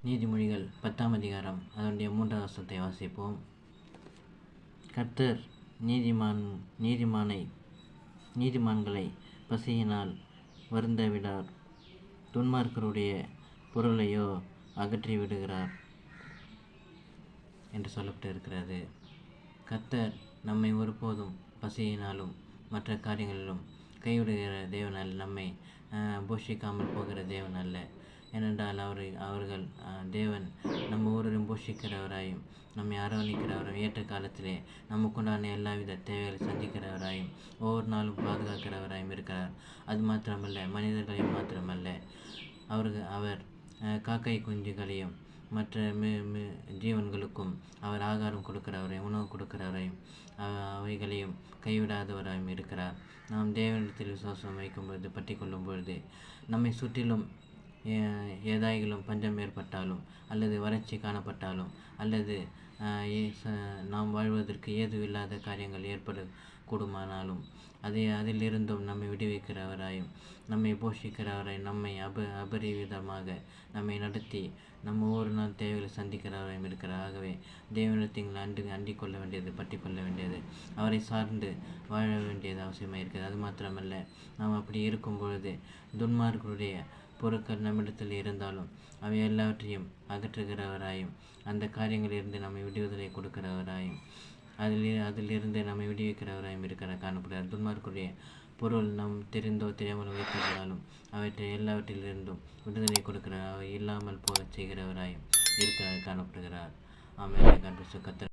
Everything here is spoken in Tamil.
நீதிமொழிகள் 10ஆம் அதிகாரம் அதனுடைய 3ஆம் வசனத்தை வாசிப்போம். கர்த்தர் நீதிமான்களை பசியினால் வருந்த விடார், துன்மார்க்கருடைய பொருளையோ அகற்றி விடுகிறார் என்று சொல்லப்பட்டு இருக்கிறது. கர்த்தர் நம்மை ஒருபோதும் பசியினாலும் மற்ற காரியங்களிலும் கைவிடுகிற தேவன் அல்ல, நம்மை போஷிக்காமல் போகிற தேவன் அல்ல. ஏனென்றால் அவர்கள் தேவன் நம்ம ஒருவரும் போஷிக்கிறவராயும் நம்மை அரவணைக்கிறவராயும் ஏற்ற காலத்திலே நமக்குண்டான எல்லாவித தேவைகளை சந்திக்கிறவராயும் ஒவ்வொரு நாளும் பாதுகாக்கிறவராயும் இருக்கிறார். அது மாத்திரமல்ல, மனிதர்களையும் மாத்திரமல்ல, அவர் காக்கை குஞ்சுகளையும் மற்ற ஜீவன்களுக்கும் அவர் ஆகாரம் கொடுக்கிறவரையும் உணவு கொடுக்கிறவரையும் அவைகளையும் கைவிடாதவராயும் இருக்கிறார். நாம் தேவனிடத்தில் விசுவாசம் வைக்கும்பொழுது பற்றி கொள்ளும் பொழுது நம்மை சுற்றிலும் ஏதாயிலும் பஞ்சம் ஏற்பட்டாலும் அல்லது வறட்சி காணப்பட்டாலும் அல்லது நாம் வாழ்வதற்கு ஏதுவில்லாத காரியங்கள் ஏற்படக்கூடுமானாலும் அதிலிருந்தும் நம்மை விடுவிக்கிறவராயும் நம்மை போஷிக்கிறவராயும் நம்மை அபரிவிதமாக நம்மை நடத்தி நம்ம ஒவ்வொரு நாள் தேவைகளை சந்திக்கிறவராயும் இருக்கிறார். ஆகவே தேவனிடத்தில் அண்டிக் கொள்ள வேண்டியது, பற்றி கொள்ள வேண்டியது, அவரை சார்ந்து வாழ வேண்டியது அவசியமாக இருக்கிறது. அது மாத்திரமல்ல, நாம் அப்படி இருக்கும் பொழுது துன்மார்க்கருடைய பொருட்கள் நம்மிடத்தில் இருந்தாலும் அவை எல்லாவற்றையும் அகற்றுகிறவராயும் அந்த காரியங்களிலிருந்து நம்மை விடுதலை கொடுக்கிறவராயும் அதிலிருந்து நம்மை விடுவிக்கிறவராயும் இருக்கிற காணப்படுகிறார். துன்மார்க்குடைய பொருள் நாம் தெரிந்தோ தெரியாமல் வைத்திருந்தாலும் அவற்றை எல்லாவற்றிலிருந்தும் விடுதலை கொடுக்கிறார், அவை இல்லாமல் போக செய்கிறவராயும் இருக்கிறார் காணப்படுகிறார். ஆமென். கர்த்தர்